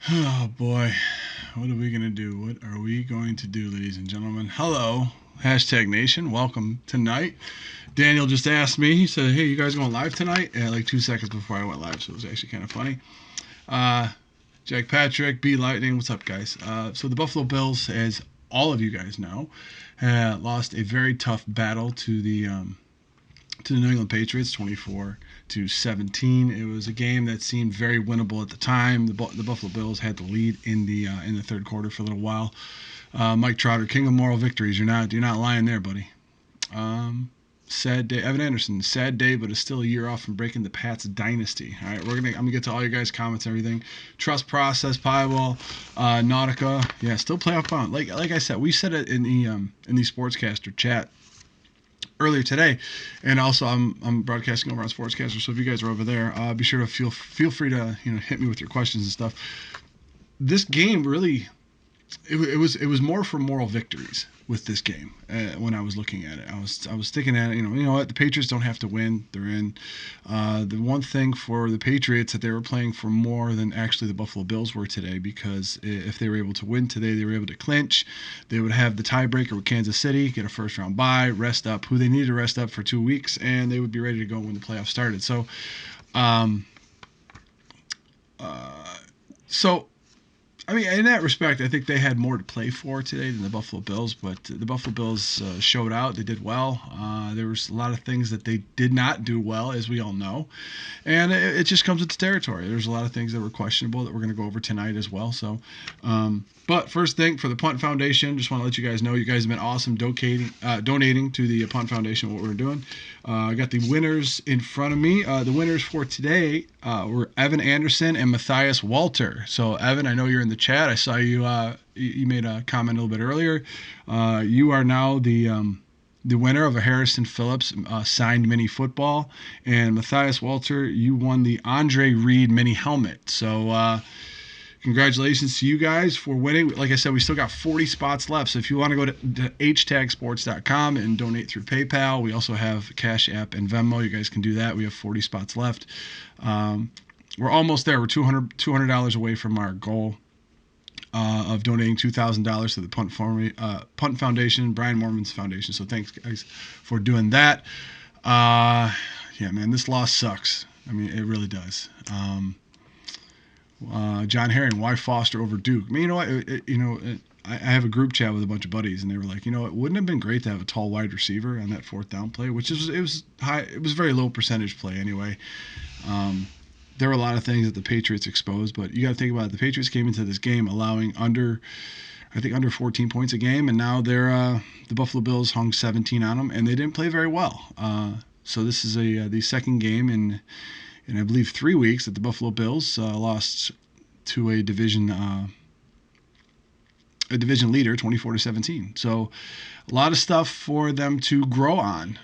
Oh boy, what are we going to do? What are we going to do, ladies and gentlemen? Hello, hashtag nation. Welcome tonight. Daniel just asked me, he said, hey, you guys going live tonight? Like 2 seconds before I went live, so it was actually kind of funny. Uh, Jack Patrick, B Lightning, what's up, guys? So the Buffalo Bills, as all of you guys know, lost a very tough battle to the New England Patriots, 24-17. It was a game that seemed very winnable at the time. The Buffalo Bills had the lead in the third quarter for a little while. Mike Trotter, king of moral victories. You're not lying there, buddy. Sad day. Evan Anderson, sad day, but is still a year off from breaking the Pats dynasty. All right, I'm gonna get to all your guys' comments and everything. Trust process, Pieball, Nautica, yeah, still playoff bound. Like I said, we said it in the sportscaster chat earlier today, and also I'm broadcasting over on Sportscaster. So if you guys are over there, be sure to feel free to hit me with your questions and stuff. This game really it was more for moral victories with this game. When I was looking at it, I was thinking at it. You know what, the Patriots don't have to win. They're in. The one thing for the Patriots that they were playing for more than actually the Buffalo Bills were today, because if they were able to win today, they were able to clinch. They would have the tiebreaker with Kansas City, get a first round bye, rest up who they needed to rest up for 2 weeks, and they would be ready to go when the playoffs started. Um, uh, so I mean, in that respect, I think they had more to play for today than the Buffalo Bills. But the Buffalo Bills showed out. They did well. There was a lot of things that they did not do well, as we all know, and it just comes with the territory. There's a lot of things that were questionable that we're going to go over tonight as well. But first thing for the Punt Foundation, just want to let you guys know you guys have been awesome donating to the Punt Foundation. What we're doing. I got the winners in front of me. The winners for today were Evan Anderson and Matthias Walter. So Evan, I know you're in the chat. I saw you made a comment a little bit earlier. You are now the winner of a Harrison Phillips signed mini football, and Matthias Walter, you won the Andre Reed mini helmet. So congratulations to you guys for winning. Like I said, we still got 40 spots left. So if you want to go to htagsports.com and donate through PayPal, we also have Cash App and Venmo. You guys can do that. We have 40 spots left. We're almost there. We're $200 away from our goal of donating $2,000 to the Punt Foundation, Brian Mormon's foundation. So thanks, guys, for doing that. Yeah, man, this loss sucks. I mean, it really does. John Herring, why Foster over Duke? I mean, you know what? I have a group chat with a bunch of buddies, and they were like, it wouldn't have been great to have a tall wide receiver on that fourth down play, which it was high. It was very low percentage play anyway. There were a lot of things that the Patriots exposed, but you got to think about it. The Patriots came into this game allowing under 14 points a game, and now the Buffalo Bills hung 17 on them, and they didn't play very well. So this is the second game in I believe 3 weeks that the Buffalo Bills lost to a division leader, 24-17. So a lot of stuff for them to grow on.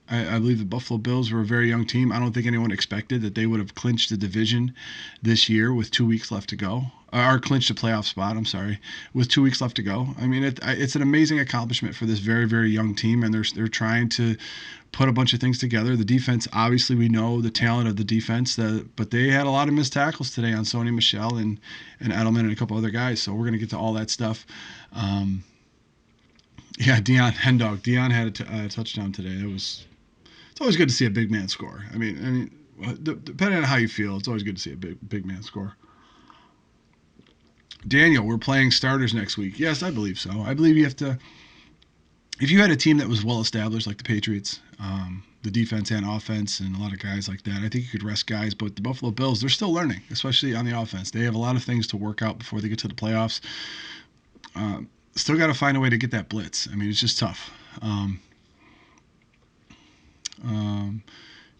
I believe the Buffalo Bills were a very young team. I don't think anyone expected that they would have clinched the division this year with 2 weeks left to go. Or clinched a playoff spot, I'm sorry, with 2 weeks left to go. I mean, it's an amazing accomplishment for this very, very young team, and they're trying to put a bunch of things together. The defense, obviously, we know the talent of the defense, but they had a lot of missed tackles today on Sony Michel and Edelman and a couple other guys, so we're going to get to all that stuff. Yeah, Dion had a touchdown today. It's always good to see a big man score. I mean, depending on how you feel, it's always good to see a big man score. Daniel, we're playing starters next week. Yes, I believe so. I believe you have to. If you had a team that was well established like the Patriots, the defense and offense, and a lot of guys like that, I think you could rest guys. But the Buffalo Bills, they're still learning, especially on the offense. They have a lot of things to work out before they get to the playoffs. Still got to find a way to get that blitz. I mean, it's just tough.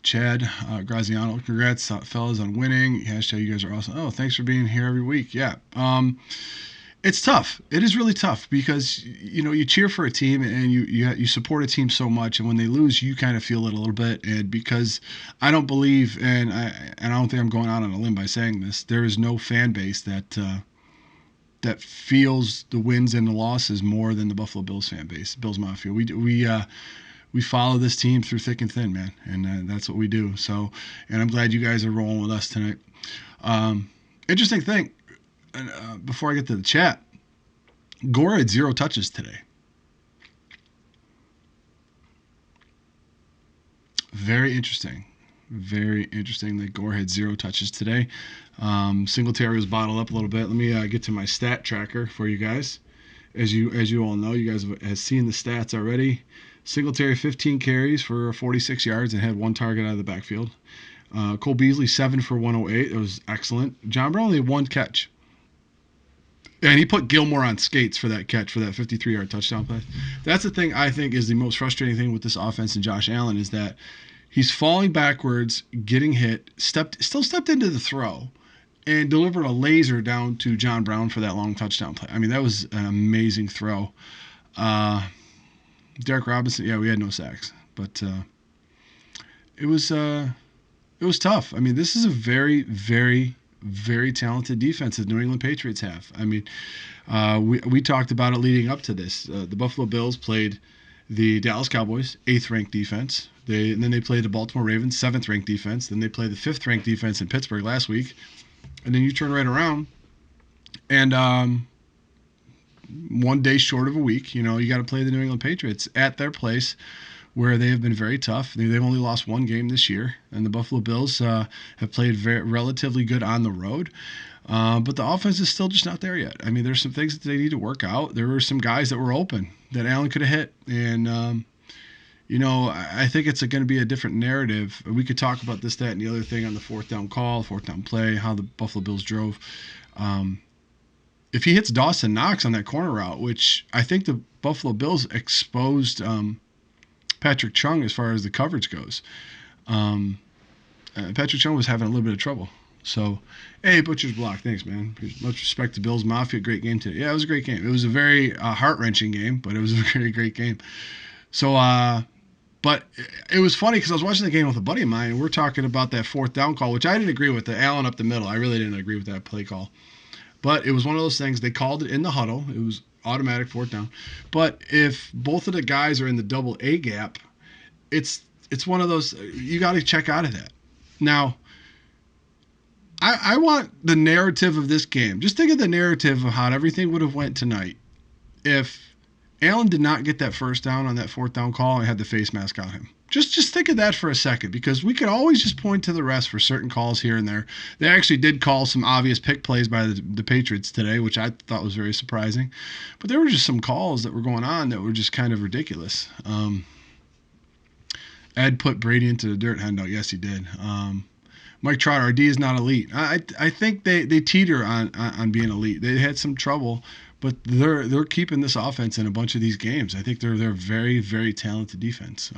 Chad Graziano, congrats, fellas, on winning. Hashtag you guys are awesome. Oh, thanks for being here every week. Yeah. It's tough. It is really tough because, you cheer for a team and you support a team so much. And when they lose, you kind of feel it a little bit. And because I don't believe, and I don't think I'm going out on a limb by saying this, there is no fan base that feels the wins and the losses more than the Buffalo Bills fan base, Bills Mafia. We follow this team through thick and thin, man, and that's what we do. So, and I'm glad you guys are rolling with us tonight. Interesting thing, And before I get to the chat, Gore had 0 touches today. Very interesting. Very interesting that Gore had 0 touches today. Singletary was bottled up a little bit. Let me get to my stat tracker for you guys. As you all know, you guys have seen the stats already. Singletary 15 carries for 46 yards and had 1 target out of the backfield. Cole Beasley 7 for 108. It was excellent. John Brown only had 1 catch. And he put Gilmore on skates for that catch, for that 53-yard touchdown pass. That's the thing I think is the most frustrating thing with this offense and Josh Allen is that he's falling backwards, getting hit, still stepped into the throw, and delivered a laser down to John Brown for that long touchdown play. I mean, that was an amazing throw. Derek Robinson, yeah, we had no sacks, but it was tough. I mean, this is a very, very, very talented defense that New England Patriots have. I mean, we talked about it leading up to this. The Buffalo Bills played the Dallas Cowboys, 8th-ranked defense. And then they played the Baltimore Ravens, 7th-ranked defense. Then they played the 5th-ranked defense in Pittsburgh last week. And then you turn right around, and 1 day short of a week, you got to play the New England Patriots at their place, where they have been very tough. They've only lost 1 game this year, and the Buffalo Bills have played relatively good on the road. But the offense is still just not there yet. I mean, there's some things that they need to work out. There were some guys that were open that Allen could have hit, and I think it's going to be a different narrative. We could talk about this, that, and the other thing on the 4th down call, 4th down play, how the Buffalo Bills drove. If he hits Dawson Knox on that corner route, which I think the Buffalo Bills exposed Patrick Chung as far as the coverage goes. Patrick Chung was having a little bit of trouble. So, hey, Butcher's Block, thanks, man. Much respect to Bills Mafia. Great game today. Yeah, it was a great game. It was a very heart-wrenching game, but it was a very great game. So, but it was funny because I was watching the game with a buddy of mine, and we're talking about that 4th down call, which I didn't agree with, the Allen up the middle. I really didn't agree with that play call. But it was one of those things. They called it in the huddle. It was automatic 4th down. But if both of the guys are in the double A gap, it's one of those, you got to check out of that. Now, I want the narrative of this game. Just think of the narrative of how everything would have went tonight if Allen did not get that 1st down on that 4th down call and had the face mask on him. Just think of that for a second, because we could always just point to the rest for certain calls here and there. They actually did call some obvious pick plays by the Patriots today, which I thought was very surprising. But there were just some calls that were going on that were just kind of ridiculous. Ed put Brady into the dirt, Hendo. Yes, he did. Mike Trout, our D is not elite. I think they teeter on being elite. They had some trouble, but they're keeping this offense in a bunch of these games. I think they're a very, very talented defense.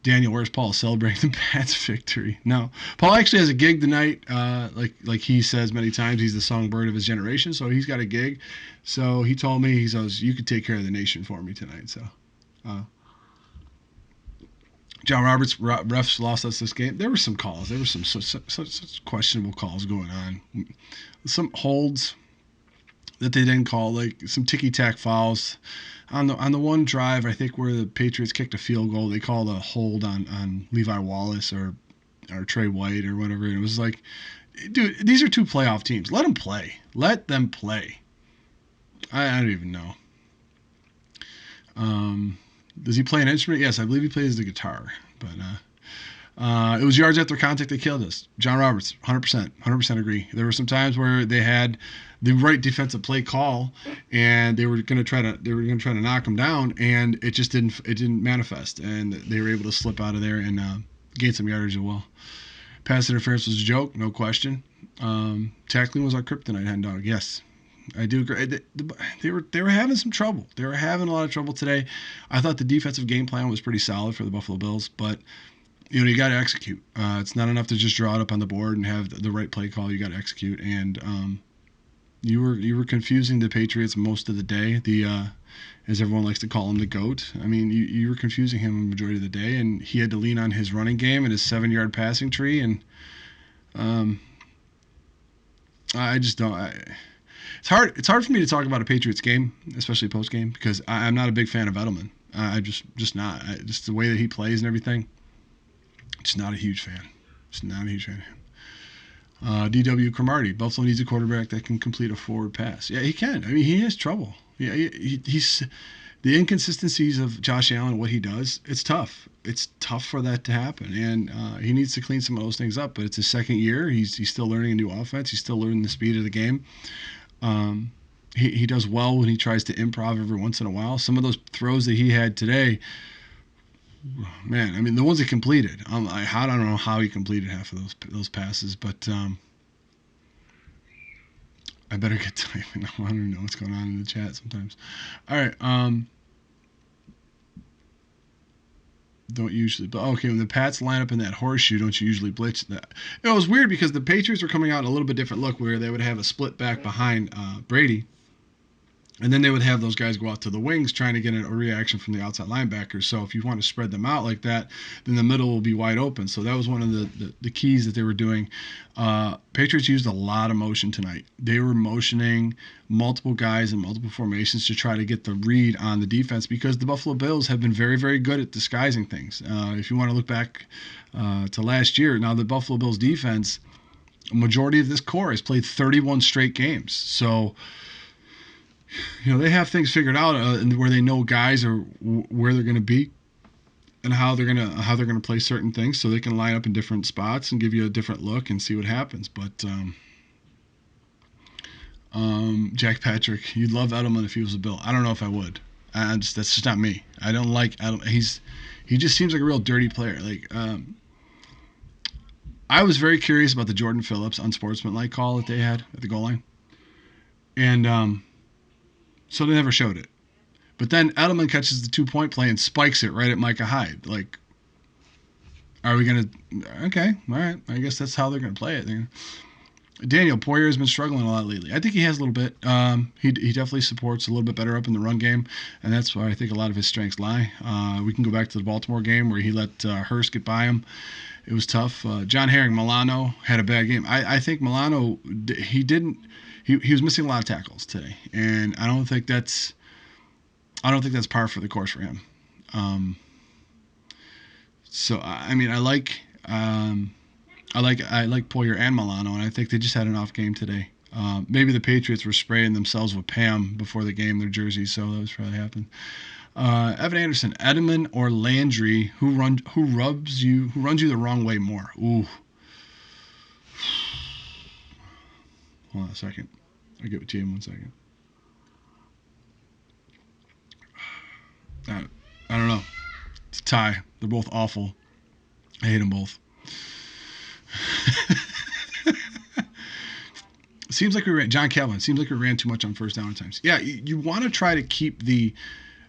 Daniel, where's Paul celebrating the Pats' victory? No, Paul actually has a gig tonight. Like he says many times, he's the songbird of his generation, so he's got a gig. So he told me, he says, you could take care of the nation for me tonight. So, John Roberts, refs lost us this game. There were some calls. There were some such questionable calls going on. Some holds that they didn't call, like some ticky-tack fouls. On the one drive, I think where the Patriots kicked a field goal, they called a hold on Levi Wallace or Trey White or whatever. And it was like, dude, these are 2 playoff teams. Let them play. Let them play. I don't even know. Does he play an instrument? Yes, I believe he plays the guitar. But it was yards after contact that killed us. John Roberts, 100% agree. There were some times where they had the right defensive play call, and they were going to try to knock him down, and it just didn't manifest, and they were able to slip out of there and gain some yardage as well. Pass interference was a joke, no question. Tackling was our kryptonite, hen dog. Yes, I do agree. They were having some trouble. They were having a lot of trouble today. I thought the defensive game plan was pretty solid for the Buffalo Bills, but you got to execute. It's not enough to just draw it up on the board and have the right play call. You got to execute, and you were confusing the Patriots most of the day. As everyone likes to call him, the GOAT. I mean, you were confusing him the majority of the day, and he had to lean on his running game and his 7-yard passing tree, and I just don't. It's hard for me to talk about a Patriots game, especially post game, because I'm not a big fan of Edelman. I just not. Just the way that he plays and everything. Just not a huge fan. Just not a huge fan of him. D.W. Cromartie. Buffalo needs a quarterback that can complete a forward pass. Yeah, he can. I mean, he has trouble. Yeah, he's the inconsistencies of Josh Allen, what he does. It's tough. It's tough for that to happen, and he needs to clean some of those things up. But it's his second year. He's still learning a new offense. He's still learning the speed of the game. Um, he does well when he tries to improv every once in a while. Some of those throws that he had today, man, I mean, the ones he completed, I don't know how he completed half of those passes, but I better get typing. I don't even know what's going on in the chat sometimes. All right, don't usually, but okay, when the Pats line up in that horseshoe, don't you usually blitz that? It was weird because the Patriots were coming out a little bit different look where they would have a split back behind Brady. And then they would have those guys go out to the wings trying to get a reaction from the outside linebackers. So if you want to spread them out like that, then the middle will be wide open. So that was one of the keys that they were doing. Patriots used a lot of motion tonight. They were motioning multiple guys in multiple formations to try to get the read on the defense because the Buffalo Bills have been very, very good at disguising things. If you want to look back to last year, now the Buffalo Bills defense, a majority of this core has played 31 straight games. So they have things figured out where they know guys are where they're going to be and how they're going to play certain things, so they can line up in different spots and give you a different look and see what happens. But Jack Patrick, you'd love Edelman if he was a Bill. I don't know if I would. That's just not me. I don't like Edelman. He just seems like a real dirty player. Like I was very curious about the Jordan Phillips unsportsmanlike call that they had at the goal line, and so they never showed it. But then Edelman catches the 2-point play and spikes it right at Micah Hyde. Like, are we going to... Okay, all right. I guess that's how they're going to play it. Daniel, Poyer has been struggling a lot lately. I think he has a little bit. He definitely supports a little bit better up in the run game, and that's why I think a lot of his strengths lie. We can go back to the Baltimore game where he let Hurst get by him. It was tough. John Herring, Milano had a bad game. I think Milano, he was missing a lot of tackles today, and I don't think that's par for the course for him. So I mean, I like Poyer and Milano, and I think they just had an off game today. Maybe the Patriots were spraying themselves with Pam before the game, their jerseys, so that was probably happened. Evan Anderson, Edelman or Landry, who runs you the wrong way more? Ooh. Hold on a second. I'll get with you in 1 second. I don't know. It's a tie. They're both awful. I hate them both. Seems like John Calvin. Seems like we ran too much on first down at times. Yeah, you want to try to keep the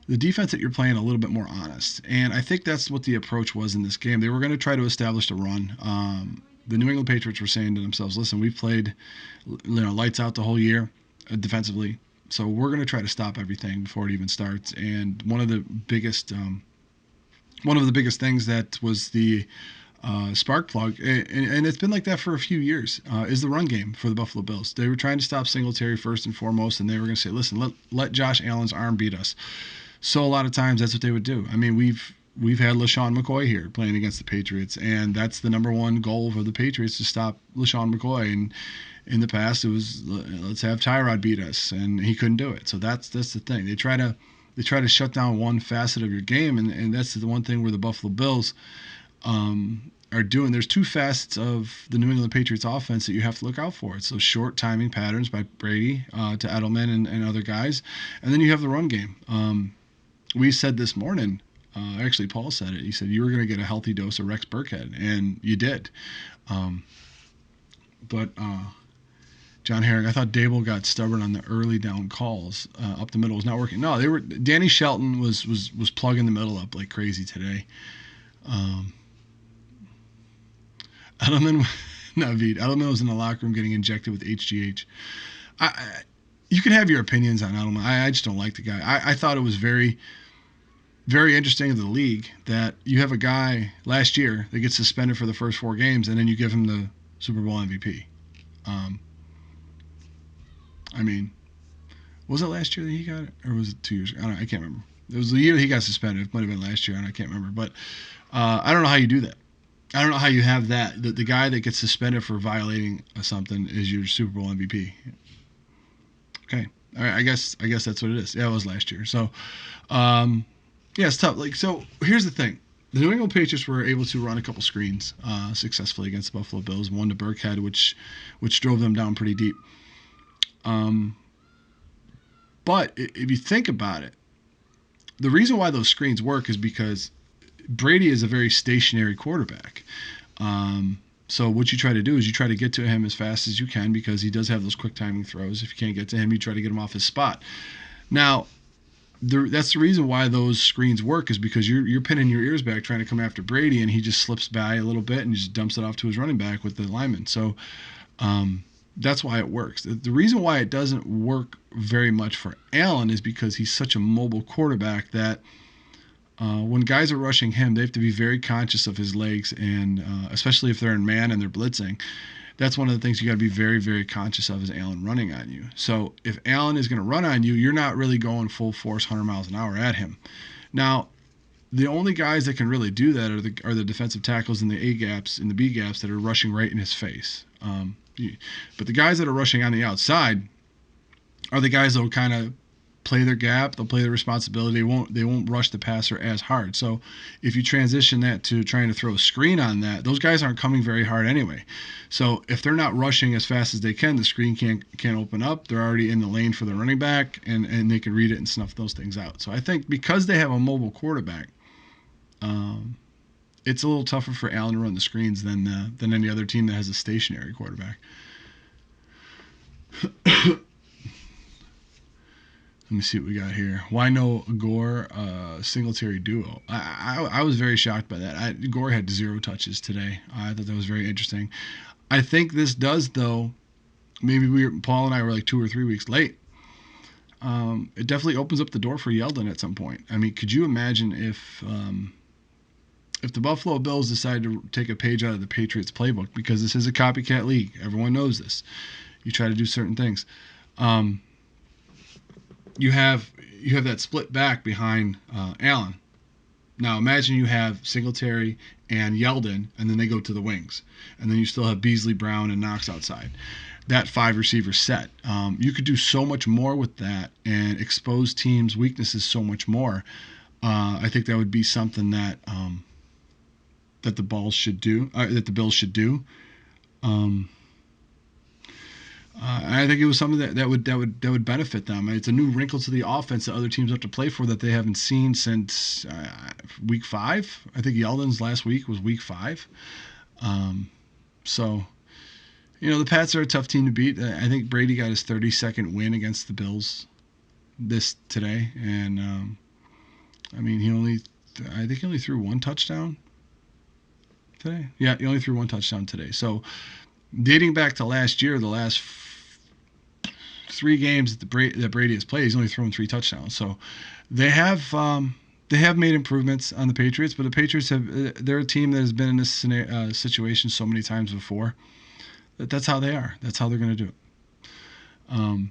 defense that you're playing a little bit more honest, and I think that's what the approach was in this game. They were going to try to establish a run. The New England Patriots were saying to themselves, "Listen, we've played, lights out the whole year defensively, so we're going to try to stop everything before it even starts." And one of the biggest things that was the spark plug, and it's been like that for a few years, is the run game for the Buffalo Bills. They were trying to stop Singletary first and foremost, and they were going to say, "Listen, let Josh Allen's arm beat us." So a lot of times that's what they would do. I mean, we've had LaShawn McCoy here playing against the Patriots, and that's the number one goal for the Patriots, to stop LaShawn McCoy. And in the past, it was, let's have Tyrod beat us, and he couldn't do it. So that's the thing. They try to shut down one facet of your game, and that's the one thing where the Buffalo Bills are doing. There's two facets of the New England Patriots offense that you have to look out for. It's those short timing patterns by Brady to Edelman and other guys, and then you have the run game. We said this morning, actually Paul said it, he said you were going to get a healthy dose of Rex Burkhead, and you did. But John Herring, I thought Dable got stubborn on the early down calls. Up the middle was not working. No, Danny Shelton was plugging the middle up like crazy today. Edelman was in the locker room getting injected with HGH. You can have your opinions on Edelman. I just don't like the guy. I thought it was very, very interesting of the league that you have a guy last year that gets suspended for the first 4 games, and then you give him the Super Bowl MVP. I mean, was it last year that he got it, or was it 2 years ago? I can't remember. It was the year that he got suspended. It might have been last year, and I can't remember. But I don't know how you do that. I don't know how you have that. The guy that gets suspended for violating something is your Super Bowl MVP. Okay. All right. I guess that's what it is. Yeah, it was last year. So, yeah, it's tough. Like, so here's the thing: the New England Patriots were able to run a couple screens successfully against the Buffalo Bills. One to Burkhead, which drove them down pretty deep. But if you think about it, the reason why those screens work is because Brady is a very stationary quarterback. So what you try to do is you try to get to him as fast as you can because he does have those quick timing throws. If you can't get to him, you try to get him off his spot. Now, that's the reason why those screens work is because you're pinning your ears back trying to come after Brady, and he just slips by a little bit and just dumps it off to his running back with the lineman. So that's why it works. The reason why it doesn't work very much for Allen is because he's such a mobile quarterback that when guys are rushing him, they have to be very conscious of his legs, and especially if they're in man and they're blitzing. That's one of the things you got to be very, very conscious of is Allen running on you. So if Allen is going to run on you, you're not really going full force 100 miles an hour at him. Now, the only guys that can really do that are the defensive tackles in the A gaps and the B gaps that are rushing right in his face. But the guys that are rushing on the outside are the guys that will kind of play their gap. They'll play their responsibility. They won't rush the passer as hard. So if you transition that to trying to throw a screen on that, those guys aren't coming very hard anyway. So if they're not rushing as fast as they can, the screen can't open up. They're already in the lane for the running back, and they can read it and snuff those things out. So I think because they have a mobile quarterback, it's a little tougher for Allen to run the screens than any other team that has a stationary quarterback. Let me see what we got here. Why no Gore Singletary duo? I was very shocked by that. Gore had 0 touches today. I thought that was very interesting. I think this does, though. Maybe Paul and I were like 2 or 3 weeks late. It definitely opens up the door for Yeldon at some point. I mean, could you imagine if the Buffalo Bills decide to take a page out of the Patriots playbook, because this is a copycat league. Everyone knows this. You try to do certain things. You have that split back behind Allen. Now imagine you have Singletary and Yeldon, and then they go to the wings, and then you still have Beasley, Brown, and Knox outside. That 5 receiver set. You could do so much more with that and expose teams' weaknesses so much more. I think that would be something that that the Bills should do. I think it was something that would benefit them. It's a new wrinkle to the offense that other teams have to play for that they haven't seen since week 5. I think Yeldon's last week was week 5. So, the Pats are a tough team to beat. I think Brady got his 32nd win against the Bills today, and I think he only threw 1 touchdown today. Yeah, he only threw 1 touchdown today. So, dating back to last year, the last 3 games that Brady has played, he's only thrown 3 touchdowns. So they have made improvements on the Patriots, but the Patriots they're a team that has been in this situation so many times before that's how they are. That's how they're going to do it.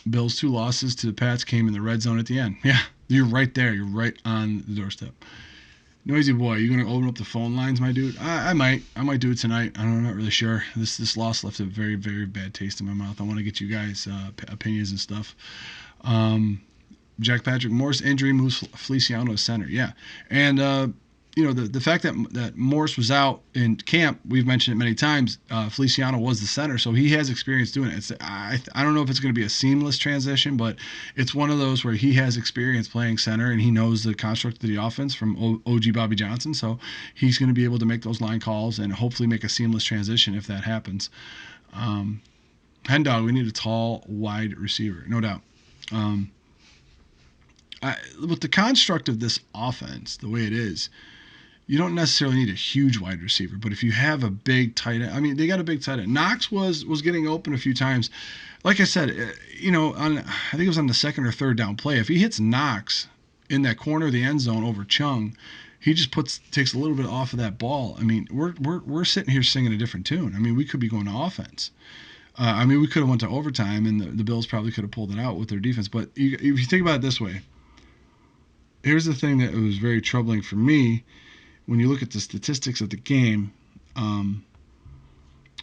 Bills' 2 losses to the Pats came in the red zone at the end. Yeah, you're right there. You're right on the doorstep. Noisy boy, you gonna open up the phone lines, my dude? I might do it tonight. I'm not really sure. This loss left a very, very bad taste in my mouth. I want to get you guys opinions and stuff. Jack Patrick Morris injury moves Feliciano to center. Yeah, and the fact that Morris was out in camp, we've mentioned it many times. Feliciano was the center, so he has experience doing it. I don't know if it's going to be a seamless transition, but it's one of those where he has experience playing center and he knows the construct of the offense from OG Bobby Johnson. So he's going to be able to make those line calls and hopefully make a seamless transition if that happens. Hen dog, we need a tall, wide receiver, no doubt. With the construct of this offense, the way it is, you don't necessarily need a huge wide receiver, but if you have a big tight end, they got a big tight end. Knox was getting open a few times. Like I said, I think it was on the 2nd or 3rd down play. If he hits Knox in that corner of the end zone over Chung, he just takes a little bit off of that ball. We're sitting here singing a different tune. We could be going to offense. We could have went to overtime, and the Bills probably could have pulled it out with their defense. But if you think about it this way, here's the thing that was very troubling for me. when you look at the statistics of the game,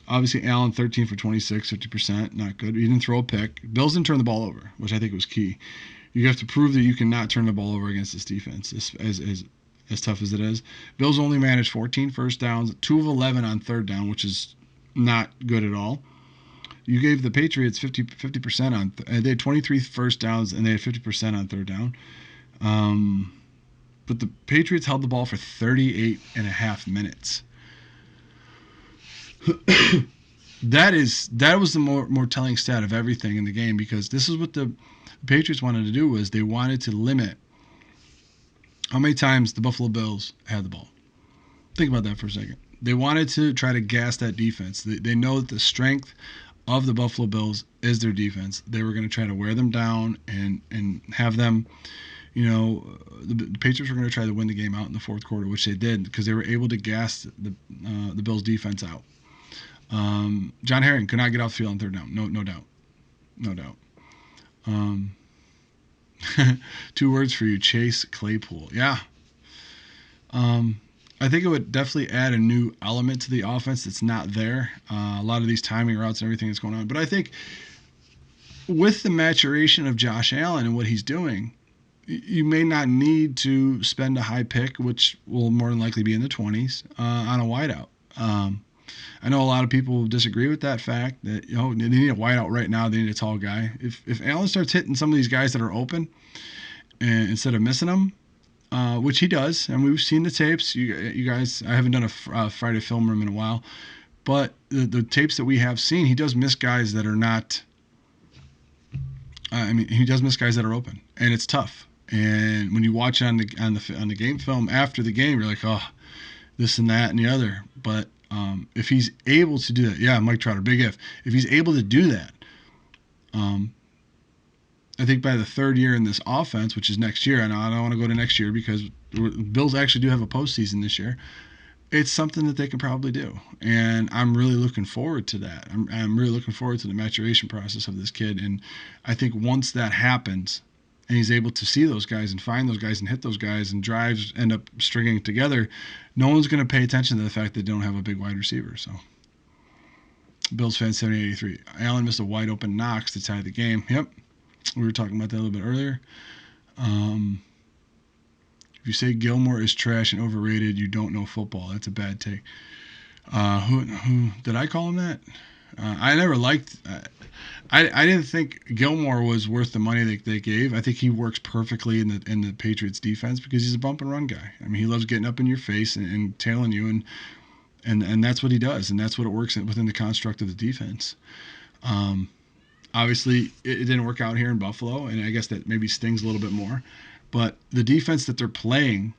obviously Allen 13 for 26, 50%, not good. He didn't throw a pick. Bills didn't turn the ball over, which I think was key. You have to prove that you cannot turn the ball over against this defense, as tough as it is. Bills only managed 14 first downs, 2 of 11 on third down, which is not good at all. You gave the Patriots 50% on. They had 23 first downs and they had 50% on third down. But the Patriots held the ball for 38 and a half minutes. That was the more telling stat of everything in the game, because this is what the Patriots wanted to do, was they wanted to limit how many times the Buffalo Bills had the ball. Think about that for a second. They wanted to try to gas that defense. They know that the strength of the Buffalo Bills is their defense. They were going to try to wear them down and have them, the Patriots were going to try to win the game out in the fourth quarter, which they did, because they were able to gas the Bills defense out. John Herring could not get off the field on third down. No doubt. 2 words for you: Chase Claypool. Yeah. I think it would definitely add a new element to the offense that's not there. A lot of these timing routes and everything that's going on. But I think with the maturation of Josh Allen and what he's doing, you may not need to spend a high pick, which will more than likely be in the 20s, on a wideout. I know a lot of people disagree with that fact, that they need a wideout right now. They need a tall guy. If Allen starts hitting some of these guys that are open, and instead of missing them, which he does, and we've seen the tapes. You guys, I haven't done a Friday film room in a while, but the tapes that we have seen, he does miss guys that are not. He does miss guys that are open, and it's tough. And when you watch on the game film after the game, you're like, oh, this and that and the other. But if he's able to do that, yeah, Mike Trotter, big if. If he's able to do that, I think by the third year in this offense, which is next year, and I don't want to go to next year because Bills actually do have a postseason this year, it's something that they can probably do. And I'm really looking forward to that. I'm really looking forward to the maturation process of this kid. And I think once that happens and he's able to see those guys and find those guys and hit those guys and drives end up stringing it together, no one's going to pay attention to the fact that they don't have a big wide receiver. So Bills fan 7083. Allen missed a wide open Knox to tie the game. Yep. We were talking about that a little bit earlier. If you say Gilmore is trash and overrated, you don't know football. That's a bad take. Who did I call him that? I never liked. I didn't think Gilmore was worth the money they gave. I think he works perfectly in the Patriots defense because he's a bump and run guy. I mean, he loves getting up in your face and tailing you, and that's what he does, and that's what it works within the construct of the defense. Obviously, it didn't work out here in Buffalo, and I guess that maybe stings a little bit more. But the defense that they're playing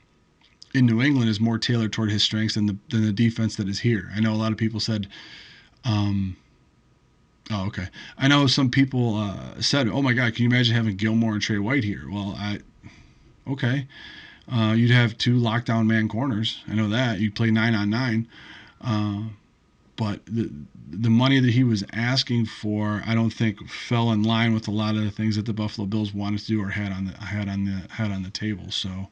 in New England is more tailored toward his strengths than the defense that is here. I know a lot of people said, okay. I know some people said, oh my God, can you imagine having Gilmore and Trey White here? Well, okay. You'd have 2 lockdown man corners. I know that. You'd play 9-on-9. But the money that he was asking for, I don't think fell in line with a lot of the things that the Buffalo Bills wanted to do or had on the table. So,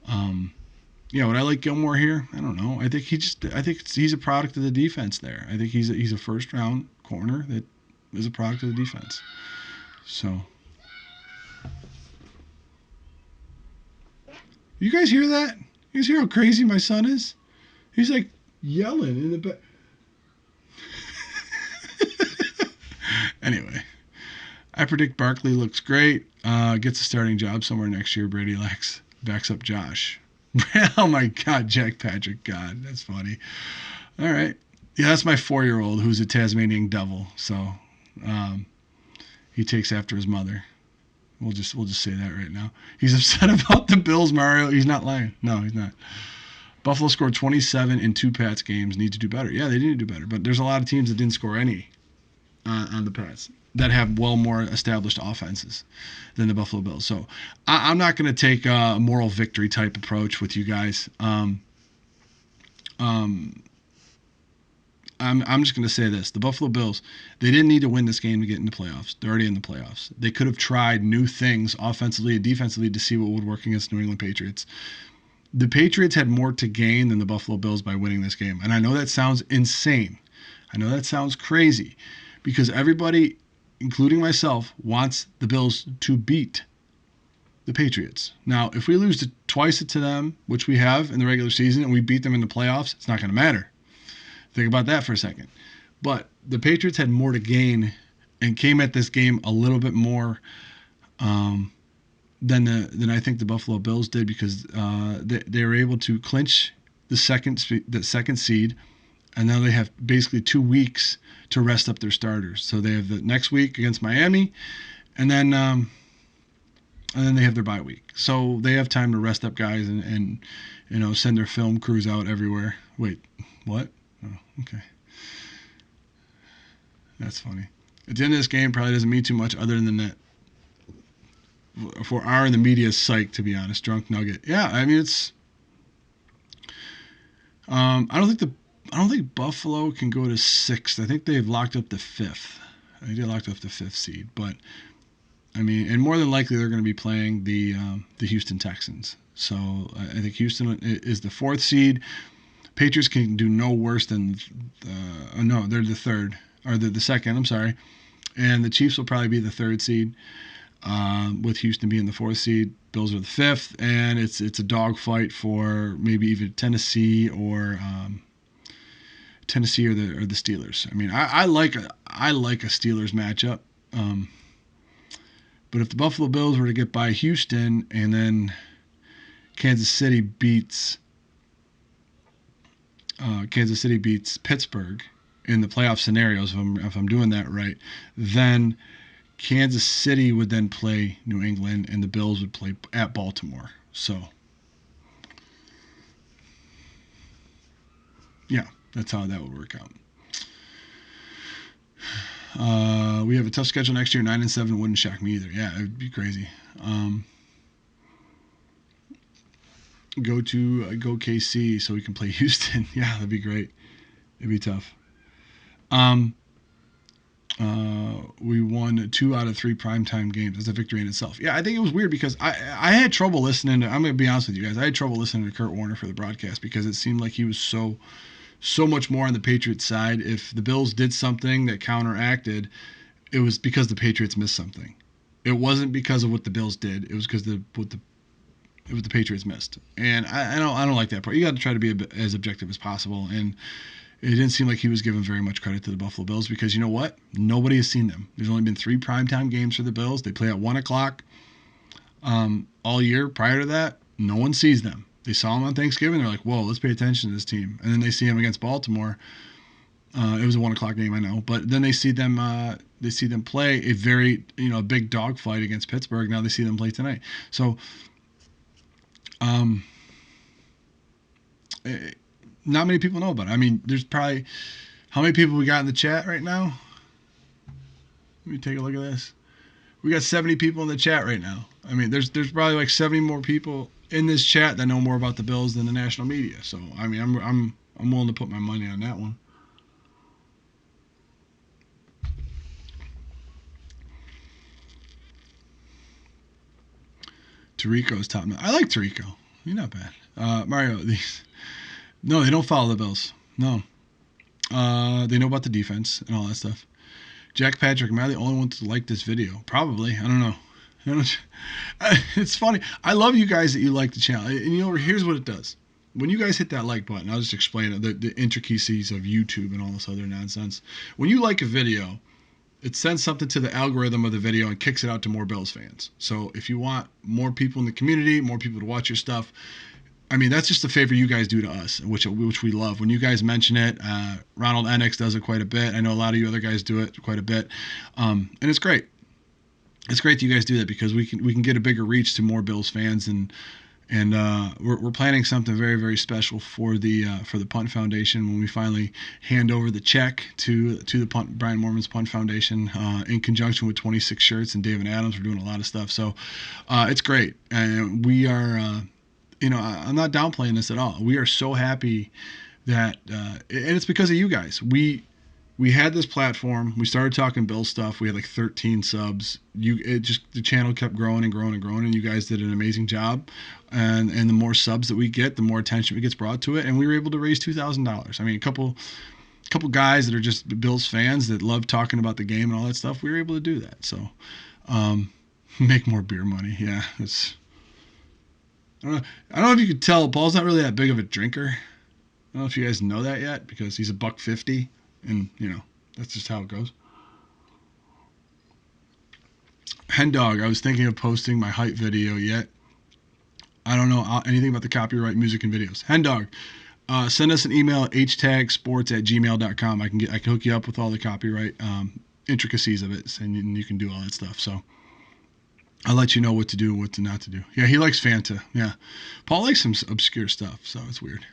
would I like Gilmore here? I don't know. I think he's a product of the defense there. I think he's a first round corner that is a product of the defense. So, you guys hear that? You guys hear how crazy my son is? He's like yelling in the back. Anyway, I predict Barkley looks great. Gets a starting job somewhere next year. Brady backs up Josh. Oh my God, Jack Patrick. God, that's funny. All right. Yeah, that's my 4-year-old who's a Tasmanian devil. So he takes after his mother. We'll just say that right now. He's upset about the Bills, Mario. He's not lying. No, he's not. Buffalo scored 27 in 2 Pats games. Need to do better. Yeah, they need to do better. But there's a lot of teams that didn't score any on the Pats that have well more established offenses than the Buffalo Bills. So I'm not going to take a moral victory type approach with you guys. I'm just going to say this. The Buffalo Bills, they didn't need to win this game to get in the playoffs. They're already in the playoffs. They could have tried new things offensively and defensively to see what would work against New England Patriots. The Patriots had more to gain than the Buffalo Bills by winning this game. And I know that sounds insane. I know that sounds crazy because everybody, including myself, wants the Bills to beat the Patriots. Now, if we lose twice to them, which we have in the regular season, and we beat them in the playoffs, it's not going to matter. Think about that for a second. But the Patriots had more to gain and came at this game a little bit more than I think the Buffalo Bills did because they were able to clinch the second seed, and now they have basically 2 weeks to rest up their starters. So they have the next week against Miami, and then they have their bye week. So they have time to rest up guys and send their film crews out everywhere. Wait, what? Oh, okay. That's funny. At the end of this game, probably doesn't mean too much other than that. For our and the media's sake, to be honest, drunk nugget. Yeah, I mean it's. I don't think Buffalo can go to 6th. I think they've locked up the 5th. I think they locked up the 5th seed, but I mean, and more than likely they're going to be playing the Houston Texans. So I think Houston is the 4th seed. Patriots can do no worse than no, they're the 3rd or the 2nd. I'm sorry, and the Chiefs will probably be the 3rd seed. With Houston being the 4th seed, Bills are the 5th, and it's a dogfight for maybe even Tennessee or the Steelers. I mean, I like a Steelers matchup, but if the Buffalo Bills were to get by Houston and then Kansas City beats Pittsburgh in the playoff scenarios, if I'm doing that right, then Kansas City would then play New England, and the Bills would play at Baltimore. So, yeah, that's how that would work out. We have a tough schedule next year. 9-7 wouldn't shock me either. Yeah, it'd be crazy. Go KC so we can play Houston. Yeah, that'd be great. It'd be tough. We won 2 out of 3 primetime games. That's a victory in itself. Yeah, I think it was weird because I had trouble listening to, I'm going to be honest with you guys, I had trouble listening to Kurt Warner for the broadcast because it seemed like he was so much more on the Patriots side. If the Bills did something that counteracted, it was because the Patriots missed something. It wasn't because of what the Bills did. It was because what the Patriots missed. And I don't like that part. You got to try to be as objective as possible. And it didn't seem like he was giving very much credit to the Buffalo Bills because you know what? Nobody has seen them. There's only been 3 primetime games for the Bills. They play at 1 o'clock all year. Prior to that, no one sees them. They saw them on Thanksgiving. They're like, whoa, let's pay attention to this team. And then they see them against Baltimore. It was a 1 o'clock game, I know. But then they see them play a very, big dogfight against Pittsburgh. Now they see them play tonight. So, not many people know about it. I mean, there's probably, how many people we got in the chat right now? Let me take a look at this. We got 70 people in the chat right now. I mean, there's probably like 70 more people in this chat that know more about the Bills than the national media. So, I mean, I'm willing to put my money on that one. Tirico's top. I like Tirico. He's not bad. Mario, no, they don't follow the Bills. No. They know about the defense and all that stuff. Jack Patrick, am I the only one to like this video? Probably. I don't know. It's funny. I love you guys that you like the channel. And here's what it does. When you guys hit that like button, I'll just explain it, the intricacies of YouTube and all this other nonsense. When you like a video, it sends something to the algorithm of the video and kicks it out to more Bills fans. So if you want more people in the community, more people to watch your stuff, I mean, that's just a favor you guys do to us, which we love. When you guys mention it, Ronald Enix does it quite a bit. I know a lot of you other guys do it quite a bit, and it's great. It's great that you guys do that because we can get a bigger reach to more Bills fans, and we're planning something very, very special for the Punt Foundation when we finally hand over the check to the Brian Moorman's Punt Foundation in conjunction with 26 Shirts and David Adams. We're doing a lot of stuff, so it's great, and we are. I'm not downplaying this at all. We are so happy that, and it's because of you guys. We we had this platform. We started talking Bill stuff. We had like 13 subs. The channel kept growing and growing and growing, and you guys did an amazing job. And the more subs that we get, the more attention it gets brought to it. And we were able to raise $2,000. I mean, a couple guys that are just Bills fans that love talking about the game and all that stuff. We were able to do that. So, make more beer money. Yeah, it's. I don't know if you could tell. Paul's not really that big of a drinker. I don't know if you guys know that yet because he's $1.50. And, that's just how it goes. Hen Dog, I was thinking of posting my hype video yet. I don't know anything about the copyright music and videos. Hen Dog, send us an email at htagsports@gmail.com. I can hook you up with all the copyright intricacies of it, and you can do all that stuff. So I'll let you know what to do and what to not to do. Yeah, he likes Fanta. Yeah. Paul likes some obscure stuff, so it's weird.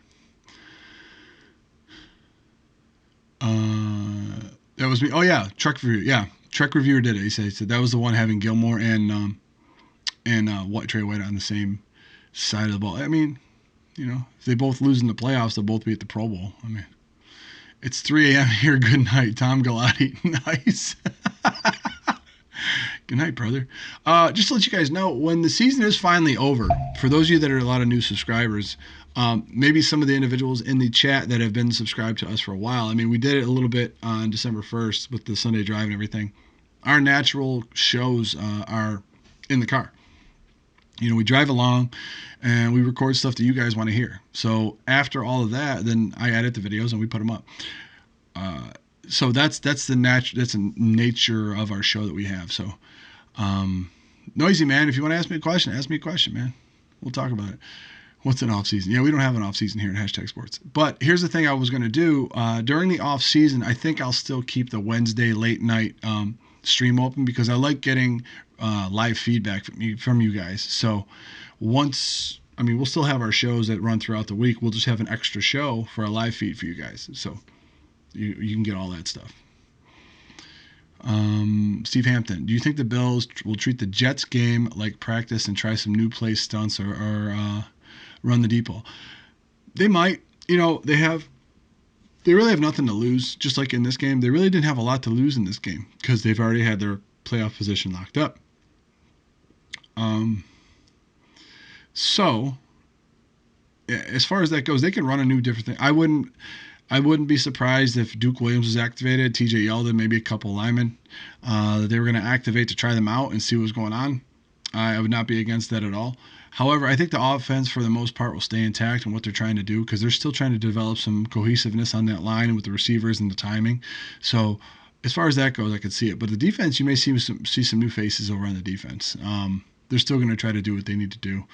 That was me. Oh yeah, Trek Review. Yeah, Trek Reviewer did it. He said that was the one having Gilmore and Trey White on the same side of the ball. I mean, if they both lose in the playoffs, they'll both be at the Pro Bowl. I mean, it's 3 a.m. here. Good night, Tom Galati. Nice. Good night, brother. Just to let you guys know, when the season is finally over, for those of you that are a lot of new subscribers, maybe some of the individuals in the chat that have been subscribed to us for a while. I mean, we did it a little bit on December 1st with the Sunday Drive and everything. Our natural shows are in the car. We drive along and we record stuff that you guys want to hear. So after all of that, then I edit the videos and we put them up. So that's the nature of our show that we have. So, Noisy Man, if you want to ask me a question, man. We'll talk about it. What's an off season? Yeah, we don't have an off season here at Hashtag Sports. But here's the thing I was going to do during the off season. I think I'll still keep the Wednesday late night stream open because I like getting live feedback from you guys. So we'll still have our shows that run throughout the week. We'll just have an extra show for a live feed for you guys. So you can get all that stuff. Steve Hampton, do you think the Bills will treat the Jets game like practice and try some new play stunts or run the deep ball? They might. They really have nothing to lose. Just like in this game, they really didn't have a lot to lose in this game because they've already had their playoff position locked up. So as far as that goes, they can run a new different thing. I wouldn't be surprised if Duke Williams was activated, TJ Yeldon, maybe a couple linemen that they were going to activate to try them out and see what was going on. I would not be against that at all. However, I think the offense, for the most part, will stay intact in what they're trying to do because they're still trying to develop some cohesiveness on that line with the receivers and the timing. So as far as that goes, I could see it. But the defense, you may see some new faces over on the defense. They're still going to try to do what they need to do.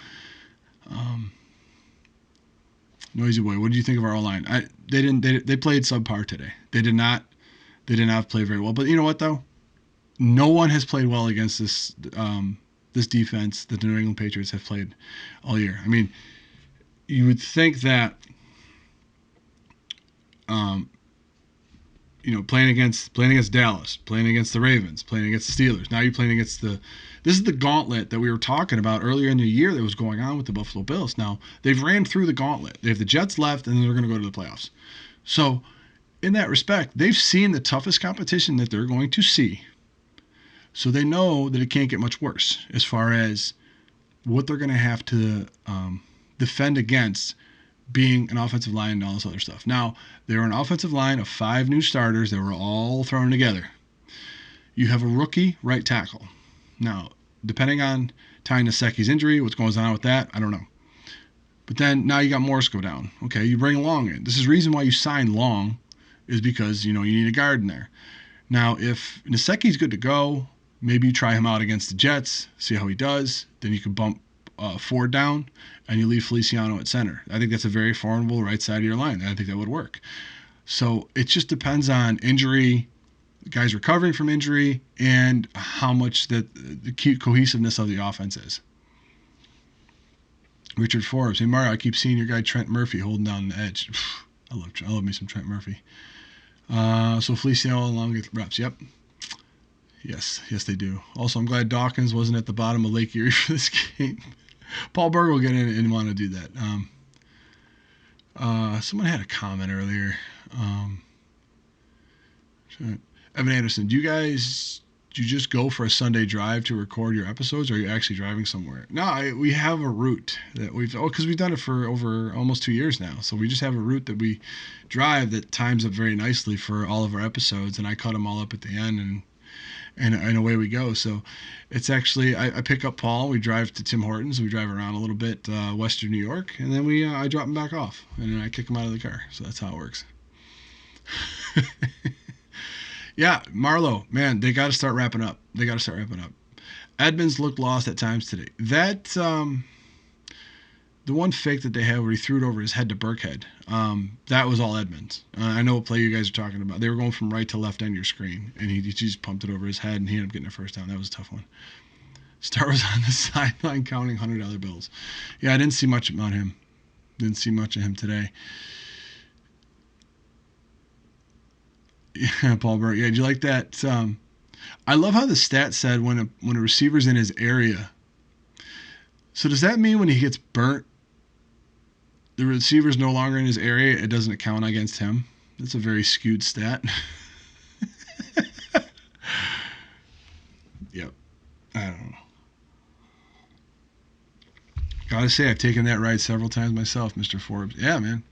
Noisy Boy, what do you think of our O-line? They played subpar today. They did not play very well. But you know what though? No one has played well against this defense that the New England Patriots have played all year. I mean, you would think that playing against Dallas, playing against the Ravens, playing against the Steelers. Now you're playing against this is the gauntlet that we were talking about earlier in the year that was going on with the Buffalo Bills. Now they've ran through the gauntlet. They have the Jets left, and then they're going to go to the playoffs. So in that respect, they've seen the toughest competition that they're going to see. So they know that it can't get much worse as far as what they're going to have to defend against being an offensive line and all this other stuff. Now, they're an offensive line of 5 new starters that were all thrown together. You have a rookie right tackle. Now, depending on Ty Nsekhe's injury, what's going on with that, I don't know. But then now you got Morris go down. Okay, you bring Long in. This is the reason why you signed Long is because, you need a guard in there. Now, if Nsekhe's good to go, maybe you try him out against the Jets, see how he does. Then you can bump Ford down, and you leave Feliciano at center. I think that's a very formidable right side of your line. I think that would work. So it just depends on injury, guys recovering from injury, and how much the cohesiveness of the offense is. Richard Forbes, hey Mario, I keep seeing your guy Trent Murphy holding down the edge. I love me some Trent Murphy. So Feliciano along with reps. Yep. Yes, they do. Also, I'm glad Dawkins wasn't at the bottom of Lake Erie for this game. Paul Berg will get in and want to do that. Someone had a comment earlier. Evan Anderson, do you just go for a Sunday drive to record your episodes, or are you actually driving somewhere? No, we have a route that because we've done it for over almost 2 years now. So we just have a route that we drive that times up very nicely for all of our episodes, and I cut them all up at the end, and away we go. So it's actually, I pick up Paul, we drive to Tim Hortons, we drive around a little bit, Western New York, and then I drop him back off, and then I kick him out of the car. So that's how it works. Yeah, Marlowe, man, they got to start wrapping up. Edmonds looked lost at times today. That, the one fake that they had where he threw it over his head to Burkhead, that was all Edmonds. I know what play you guys are talking about. They were going from right to left end of your screen, and he just pumped it over his head, and he ended up getting a first down. That was a tough one. Star was on the sideline counting $100 bills. Yeah, I didn't see much about him. Didn't see much of him today. Yeah, Paul Burke. Yeah, did you like that? I love how the stat said when a receiver's in his area. So does that mean when he gets burnt, the receiver's no longer in his area, it doesn't count against him? That's a very skewed stat. Yep. I don't know. Gotta say, I've taken that ride several times myself, Mr. Forbes. Yeah, man.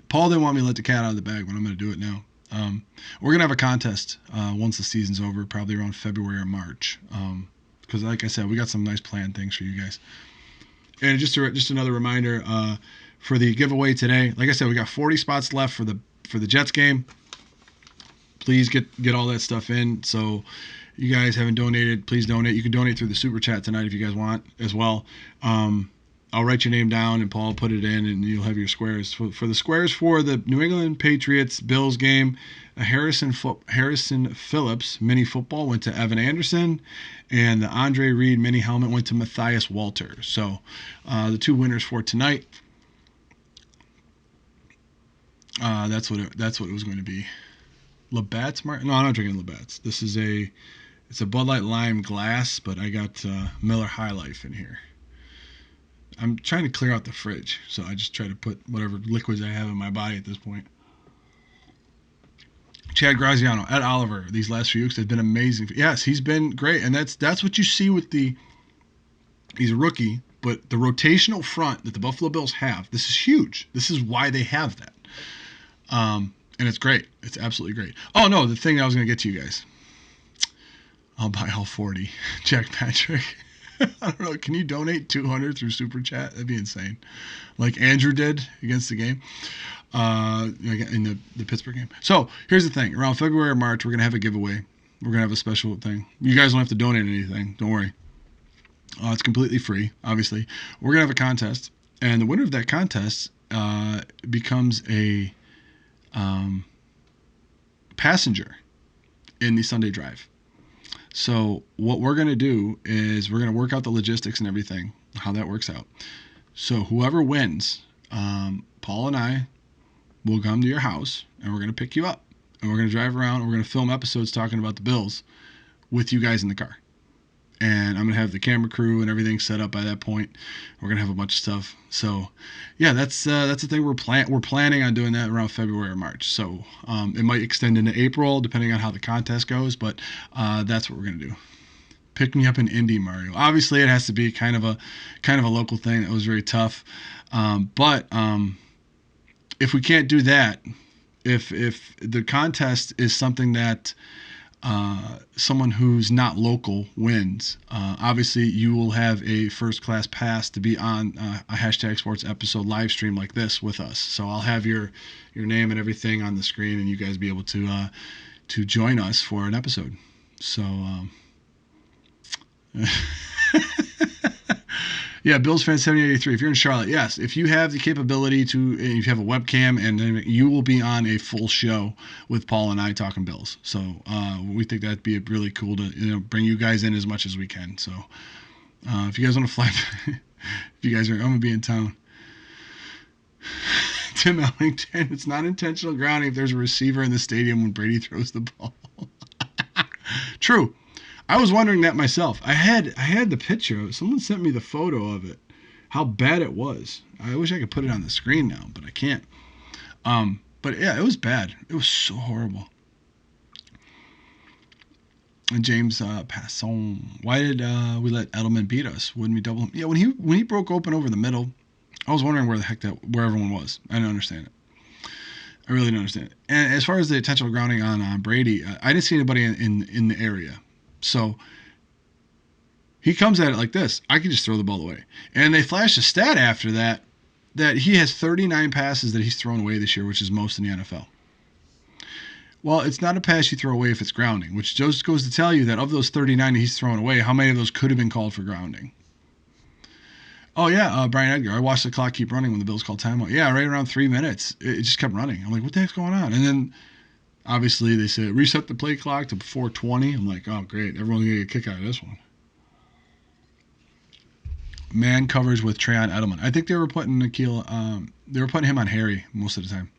Paul didn't want me to let the cat out of the bag, but I'm going to do it now. We're going to have a contest once the season's over, probably around February or March. Because like I said, we got some nice planned things for you guys. And just another reminder for the giveaway today. Like I said, we got 40 spots left for the Jets game. Please get all that stuff in. So you guys haven't donated, please donate. You can donate through the Super Chat tonight if you guys want as well. I'll write your name down and Paul will put it in and you'll have your squares. For the squares for the New England Patriots Bills game, a Harrison Phillips mini football went to Evan Anderson, and the Andre Reed mini helmet went to Matthias Walter. So the two winners for tonight, that's what it was going to be. Labatt's Martin? No, I'm not drinking Labatt's. It's a Bud Light Lime glass, but I got Miller High Life in here. I'm trying to clear out the fridge, so I just try to put whatever liquids I have in my body at this point. Chad Graziano, Ed Oliver, these last few weeks have been amazing. Yes, he's been great, and that's what you see with he's a rookie, but the rotational front that the Buffalo Bills have, this is huge. This is why they have that. And it's great. It's absolutely great. Oh, no, the thing I was going to get to you guys. I'll buy all 40. Jack Patrick. I don't know. Can you donate 200 through Super Chat? That'd be insane. Like Andrew did against the game. In the Pittsburgh game. So here's the thing. Around February or March, we're going to have a giveaway. We're going to have a special thing. You guys don't have to donate anything. Don't worry. It's completely free, obviously. We're going to have a contest. And the winner of that contest becomes a passenger in the Sunday drive. So what we're going to do is we're going to work out the logistics and everything, how that works out. So whoever wins, Paul and I will come to your house, and we're going to pick you up. And we're going to drive around, and we're going to film episodes talking about the Bills with you guys in the car. And I'm going to have the camera crew and everything set up by that point. We're going to have a bunch of stuff. So, yeah, that's the thing we're planning on doing that around February or March. So it might extend into April depending on how the contest goes, but that's what we're going to do. Pick me up in Indy, Mario. Obviously, it has to be kind of a local thing. That was very tough. But if we can't do that, if the contest is something that someone who's not local wins, obviously you will have a first class pass to be on a Hashtag Sports episode live stream like this with us. So I'll have your name and everything on the screen, and you guys be able to join us for an episode. So yeah, Bills fan 7083. If you're in Charlotte, yes, if you have the capability to, and if you have a webcam, and then you will be on a full show with Paul and I talking Bills. So we think that'd be really cool to bring you guys in as much as we can. So if you guys want to fly, if you guys are, I'm gonna be in town. Tim Ellington, it's not intentional grounding if there's a receiver in the stadium when Brady throws the ball. True. I was wondering that myself. I had the picture. Someone sent me the photo of it. How bad it was. I wish I could put it on the screen now, but I can't. But But yeah, it was bad. It was so horrible. And James Passon, why did we let Edelman beat us? Wouldn't we double him? Yeah, when he broke open over the middle, I was wondering where everyone was. I didn't understand it. I really didn't understand it. And as far as the intentional grounding on Brady, I didn't see anybody in the area. So he comes at it like this. I can just throw the ball away. And they flashed a stat after that he has 39 passes that he's thrown away this year, which is most in the NFL. Well, it's not a pass you throw away if it's grounding, which just goes to tell you that of those 39 that he's thrown away, how many of those could have been called for grounding? Oh, yeah, Brian Edgar. I watched the clock keep running when the Bills called timeout. Yeah, right around 3 minutes. It just kept running. I'm like, what the heck's going on? And then, obviously, they said, reset the play clock to 4:20. I'm like, oh, great. Everyone's going to get a kick out of this one. Man coverage with Trayon Edelman. I think they were putting him on Harry most of the time.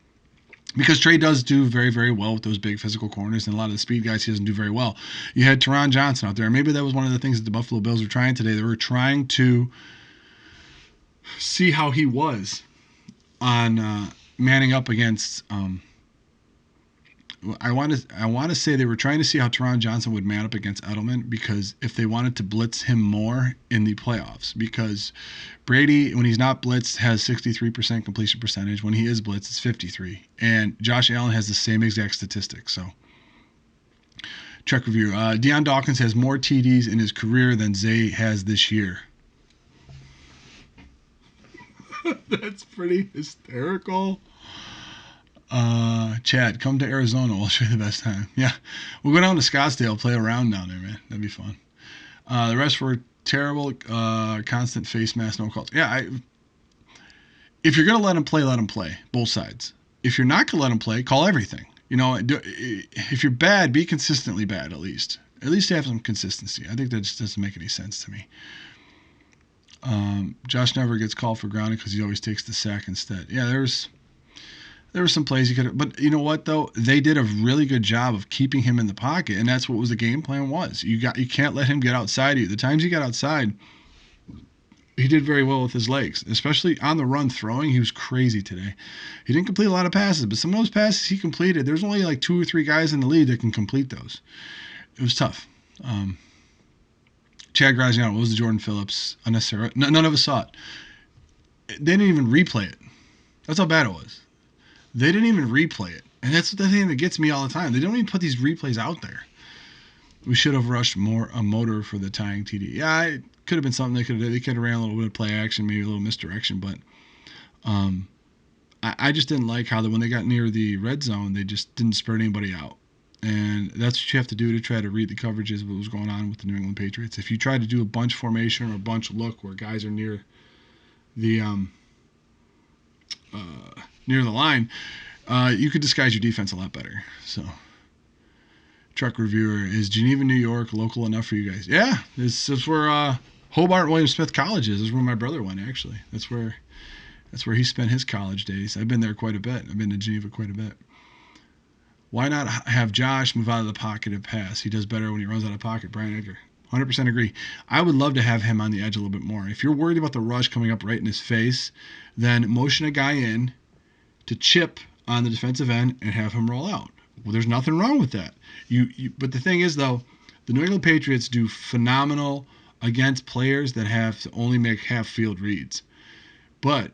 Because Trey does do very, very well with those big physical corners, and a lot of the speed guys he doesn't do very well. You had Teron Johnson out there. Maybe that was one of the things that the Buffalo Bills were trying today. They were trying to see how he was on manning up against. I want to say they were trying to see how Teron Johnson would man up against Edelman, because if they wanted to blitz him more in the playoffs, because Brady, when he's not blitzed, has 63% completion percentage. When he is blitzed, it's 53%. And Josh Allen has the same exact statistics. So, check review. Deion Dawkins has more TDs in his career than Zay has this year. That's pretty hysterical. Chad, come to Arizona. We'll show you the best time. Yeah, we'll go down to Scottsdale, play around down there, man. That'd be fun. The rest were terrible. Constant face mask, no calls. Yeah, if you're gonna let him play. Both sides. If you're not gonna let him play, call everything. If you're bad, be consistently bad at least. At least have some consistency. I think that just doesn't make any sense to me. Josh never gets called for grounding because he always takes the sack instead. Yeah, there were some plays he could have, but you know what though? They did a really good job of keeping him in the pocket, and that's what was the game plan was. You can't let him get outside of you. The times he got outside, he did very well with his legs, especially on the run throwing. He was crazy today. He didn't complete a lot of passes, but some of those passes he completed, there's only like 2 or 3 guys in the league that can complete those. It was tough. Chad Graziano, what was the Jordan Phillips unnecessary? None of us saw it. They didn't even replay it. That's how bad it was. They didn't even replay it. And that's the thing that gets me all the time. They don't even put these replays out there. We should have rushed a motor for the tying TD. Yeah, it could have been something they could have did. They could have ran a little bit of play action, maybe a little misdirection. But I just didn't like how when they got near the red zone, they just didn't spread anybody out. And that's what you have to do to try to read the coverages of what was going on with the New England Patriots. If you try to do a bunch formation or a bunch look where guys are near the line, you could disguise your defense a lot better. So, truck reviewer, is Geneva, New York local enough for you guys? Yeah, this is where Hobart William Smith College is. This is where my brother went, actually. That's where he spent his college days. I've been there quite a bit. I've been to Geneva quite a bit. Why not have Josh move out of the pocket and pass? He does better when he runs out of pocket. Brian Edgar. 100% agree. I would love to have him on the edge a little bit more. If you're worried about the rush coming up right in his face, then motion a guy in to chip on the defensive end and have him roll out. Well, there's nothing wrong with that. But the thing is, though, the New England Patriots do phenomenal against players that have to only make half-field reads. But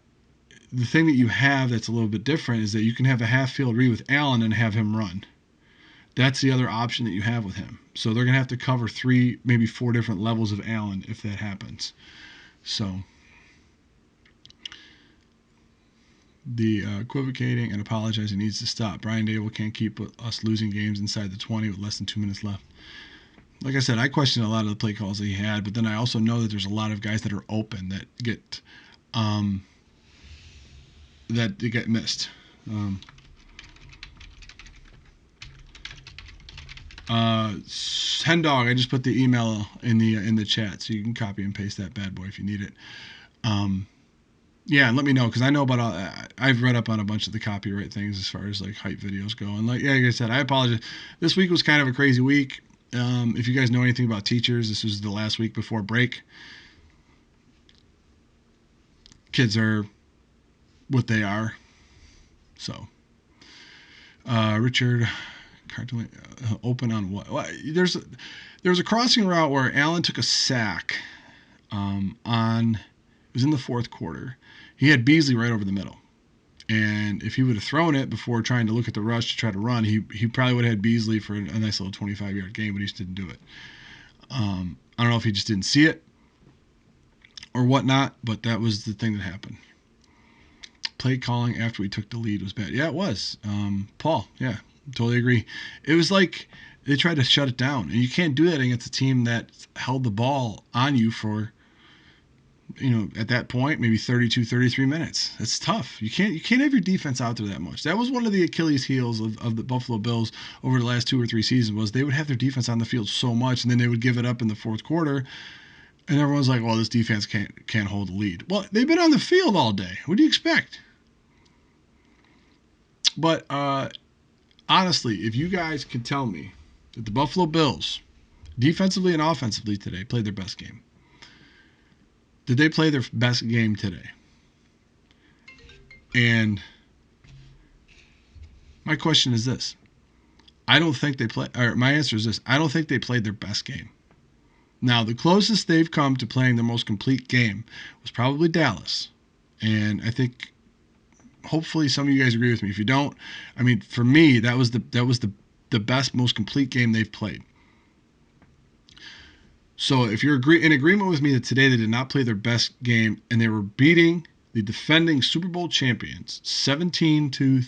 the thing that you have that's a little bit different is that you can have a half-field read with Allen and have him run. That's the other option that you have with him. So they're going to have to cover 3, maybe 4 different levels of Allen if that happens. So the equivocating and apologizing needs to stop. Brian Dable can't keep us losing games inside the 20 with less than 2 minutes left. Like I said, I question a lot of the play calls that he had, but then I also know that there's a lot of guys that are open that get missed. Hendog, I just put the email in the chat, so you can copy and paste that bad boy if you need it. Yeah, and let me know, because I know about I've read up on a bunch of the copyright things as far as like hype videos go. And like I said, I apologize. This week was kind of a crazy week. If you guys know anything about teachers, this was the last week before break. Kids are what they are. So Richard, open on what? There was a crossing route where Allen took a sack it was in the fourth quarter. He had Beasley right over the middle. And if he would have thrown it before trying to look at the rush to try to run, he probably would have had Beasley for a nice little 25-yard game, but he just didn't do it. I don't know if he just didn't see it or whatnot, but that was the thing that happened. Play calling after we took the lead was bad. Yeah, it was. Paul, yeah, totally agree. It was like they tried to shut it down, and you can't do that against a team that held the ball on you for, at that point, maybe 32, 33 minutes. That's tough. You can't have your defense out there that much. That was one of the Achilles heels of the Buffalo Bills over the last 2 or 3 seasons, was they would have their defense on the field so much, and then they would give it up in the fourth quarter, and everyone's like, well, this defense can't hold the lead. Well, they've been on the field all day. What do you expect? But honestly, if you guys can tell me that the Buffalo Bills, defensively and offensively today, played their best game. Did they play their best game today? And my question is this. My answer is this. I don't think they played their best game. Now, the closest they've come to playing their most complete game was probably Dallas. And I think hopefully some of you guys agree with me. If you don't, for me, that was the best, most complete game they've played. So if you're in agreement with me that today they did not play their best game and they were beating the defending Super Bowl champions 17 to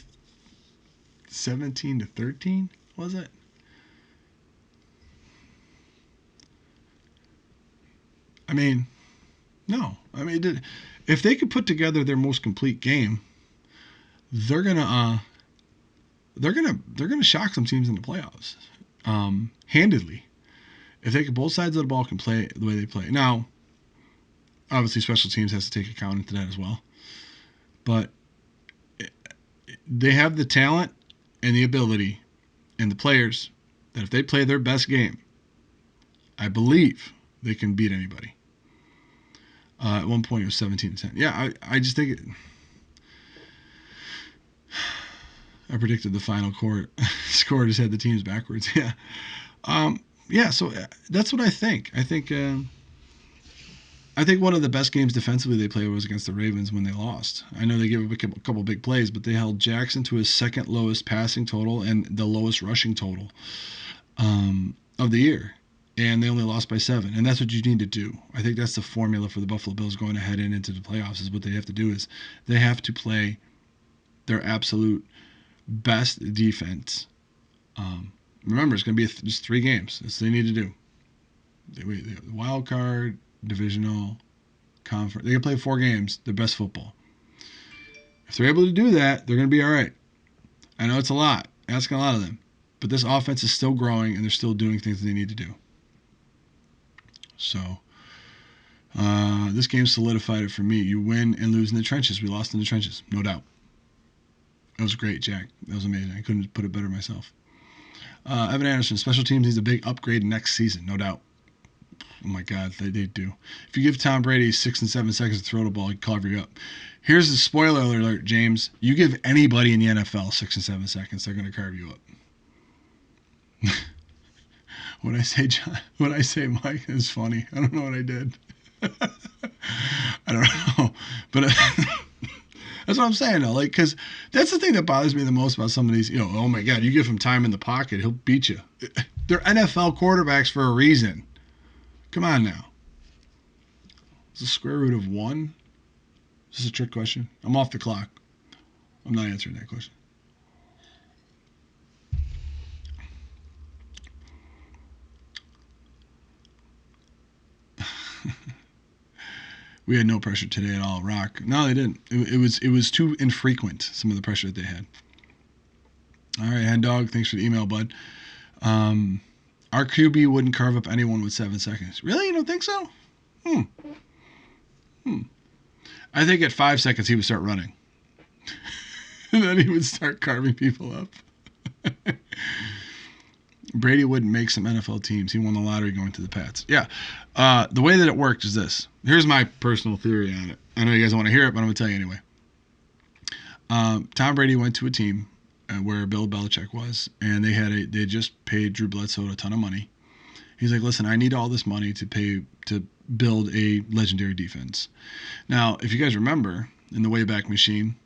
13, was it? No. If they could put together their most complete game, they're gonna shock some teams in the playoffs, handedly. If they could, both sides of the ball can play the way they play. Now, obviously, special teams has to take account into that as well. But they have the talent and the ability and the players that if they play their best game, I believe they can beat anybody. At one point, it was 17-10. Yeah, I just think I predicted the final score, just had the teams backwards. Yeah. So that's what I think. I think one of the best games defensively they played was against the Ravens when they lost. I know they gave up a couple big plays, but they held Jackson to his second lowest passing total and the lowest rushing total of the year. And they only lost by 7. And that's what you need to do. I think that's the formula for the Buffalo Bills going ahead and into the playoffs, is what they have to do is they have to play their absolute best defense. Remember, it's going to be just 3 games. That's what they need to do. The wild card, divisional, conference. They can play 4 games, their best football. If they're able to do that, they're going to be all right. I know it's a lot, asking a lot of them. But this offense is still growing, and they're still doing things that they need to do. So, this game solidified it for me. You win and lose in the trenches. We lost in the trenches, no doubt. That was great, Jack. That was amazing. I couldn't put it better myself. Evan Anderson, special teams needs a big upgrade next season, no doubt. Oh, my God, they do. If you give Tom Brady 6 and 7 seconds to throw the ball, he'd cover you up. Here's the spoiler alert, James. You give anybody in the NFL 6 and 7 seconds, they're going to carve you up. When I say Mike, it's funny. I don't know what I did. I don't know. But that's what I'm saying, though. Because that's the thing that bothers me the most about some of these, oh my God, you give him time in the pocket, he'll beat you. They're NFL quarterbacks for a reason. Come on now. Is the square root of 1? Is this a trick question? I'm off the clock. I'm not answering that question. We had no pressure today at all. Rock. No, they didn't. It was too infrequent, some of the pressure that they had. All right, Hen Dog, thanks for the email, bud. Our QB wouldn't carve up anyone with 7 seconds. Really? You don't think so? I think at 5 seconds he would start running. And then he would start carving people up. Brady wouldn't make some NFL teams. He won the lottery going to the Pats. Yeah. The way that it worked is this. Here's my personal theory on it. I know you guys don't want to hear it, but I'm going to tell you anyway. Tom Brady went to a team where Bill Belichick was, and they just paid Drew Bledsoe a ton of money. He's like, listen, I need all this money to build a legendary defense. Now, if you guys remember, in the Wayback Machine,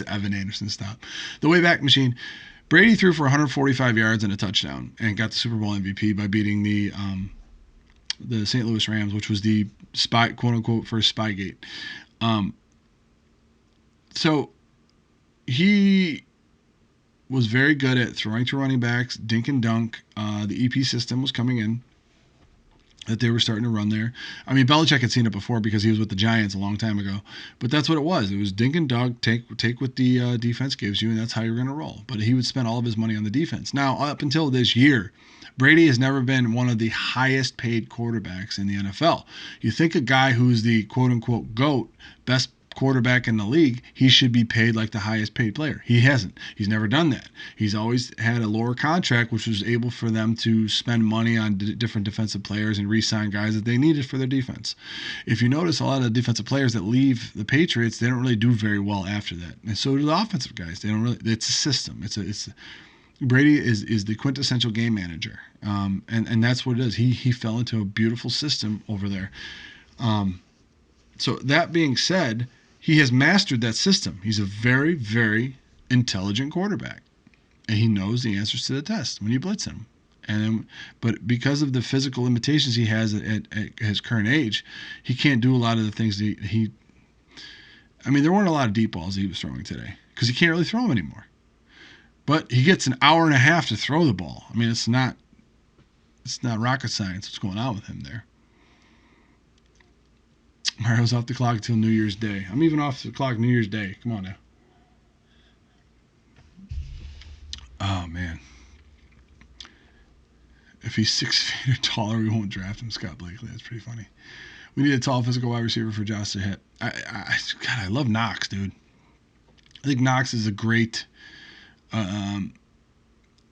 Evan Anderson, stop. The Wayback Machine, Brady threw for 145 yards and a touchdown and got the Super Bowl MVP by beating the St. Louis Rams, which was the spy, quote unquote, first Spygate. So he was very good at throwing to running backs, dink and dunk. The EP system was coming in that they were starting to run there. I mean, Belichick had seen it before because he was with the Giants a long time ago. But that's what it was. It was dink and dunk, take what the defense gives you, and that's how you're going to roll. But he would spend all of his money on the defense. Now, up until this year, Brady has never been one of the highest paid quarterbacks in the NFL. You think a guy who's the quote-unquote GOAT, best quarterback in the league, he should be paid like the highest paid player. He hasn't. He's never done that. He's always had a lower contract, which was able for them to spend money on different defensive players and re-sign guys that they needed for their defense. If you notice, a lot of the defensive players that leave the Patriots, they don't really do very well after that. And so do the offensive guys. They don't really. It's a system. Brady is the quintessential game manager, and that's what it is. He fell into a beautiful system over there. So that being said, he has mastered that system. He's a very, very intelligent quarterback, and he knows the answers to the test when you blitz him. But because of the physical limitations he has at his current age, he can't do a lot of the things that he. I mean, there weren't a lot of deep balls he was throwing today because he can't really throw them anymore. But he gets an hour and a half to throw the ball. I mean, it's not rocket science what's going on with him there. Mario's off the clock until New Year's Day. I'm even off the clock New Year's Day. Come on now. Oh, man. If he's 6 feet or taller, we won't draft him, Scott Blakely. That's pretty funny. We need a tall physical wide receiver for Josh to hit. I love Knox, dude. I think Knox is a great...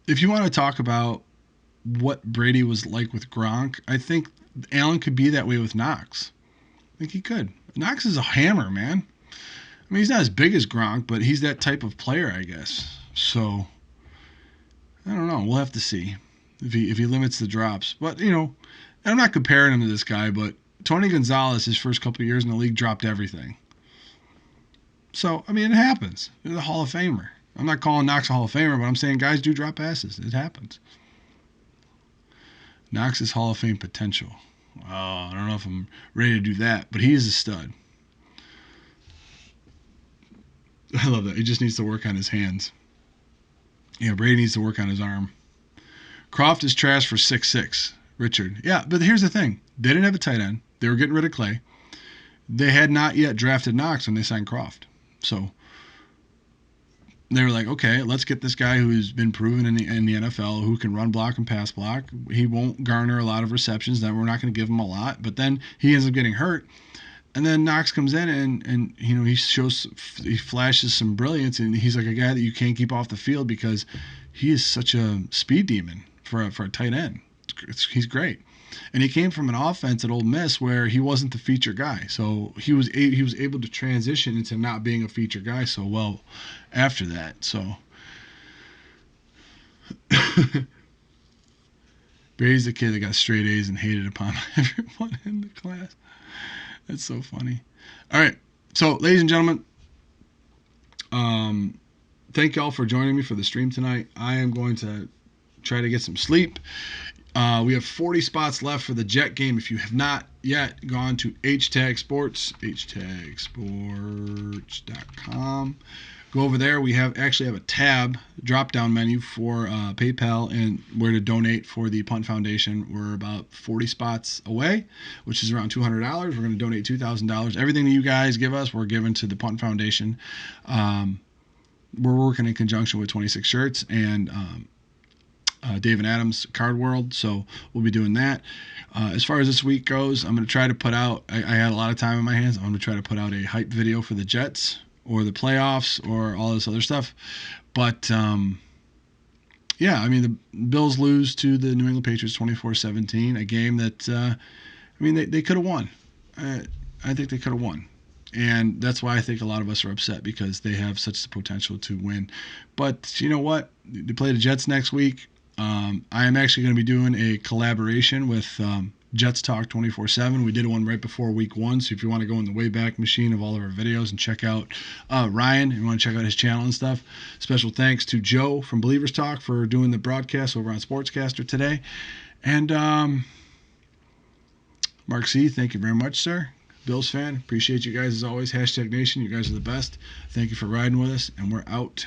if you want to talk about what Brady was like with Gronk, I think Allen could be that way with Knox. I think he could. Knox is a hammer, man. I mean, he's not as big as Gronk, but he's that type of player, I guess. So, I don't know. We'll have to see if he limits the drops. But, I'm not comparing him to this guy, but Tony Gonzalez, his first couple of years in the league, dropped everything. So, I mean, it happens. He's a Hall of Famer. I'm not calling Knox a Hall of Famer, but I'm saying guys do drop passes. It happens. Knox's Hall of Fame potential. Oh, I don't know if I'm ready to do that, but he is a stud. I love that. He just needs to work on his hands. Yeah, Brady needs to work on his arm. Croft is trash for 6'6". Richard. Yeah, but here's the thing. They didn't have a tight end. They were getting rid of Clay. They had not yet drafted Knox when they signed Croft. So they were like, okay, let's get this guy who's been proven in the NFL, who can run block and pass block. He won't garner a lot of receptions. Then we're not going to give him a lot. But then he ends up getting hurt. And then Knox comes in and he flashes some brilliance, and he's like a guy that you can't keep off the field because he is such a speed demon for a tight end. He's great. And he came from an offense at Ole Miss where he wasn't the feature guy. So he was able to transition into not being a feature guy so well after that. So Brady's the kid that got straight A's and hated upon everyone in the class. That's so funny. All right. So, ladies and gentlemen, thank y'all for joining me for the stream tonight. I am going to try to get some sleep. We have 40 spots left for the Jet game. If you have not yet gone to hashtagsports.com, go over there. We actually have a tab, drop-down menu for PayPal and where to donate for the Punt Foundation. We're about 40 spots away, which is around $200. We're going to donate $2,000. Everything that you guys give us, we're giving to the Punt Foundation. We're working in conjunction with 26 Shirts and David Adams Card World, so we'll be doing that. As far as this week goes, I'm going to try to put out, I had a lot of time in my hands, I'm going to try to put out a hype video for the Jets or the playoffs or all this other stuff. But, yeah, I mean, the Bills lose to the New England Patriots 24-17, a game that, they could have won. I think they could have won. And that's why I think a lot of us are upset, because they have such the potential to win. But you know what? They play the Jets next week. I am actually going to be doing a collaboration with Jets Talk 24/7. We did one right before week 1, so if you want to go in the Wayback Machine of all of our videos and check out Ryan, and you want to check out his channel and stuff, special thanks to Joe from Believers Talk for doing the broadcast over on Sportscaster today. And Mark C., thank you very much, sir. Bills fan, appreciate you guys as always. Hashtag Nation, you guys are the best. Thank you for riding with us, and we're out.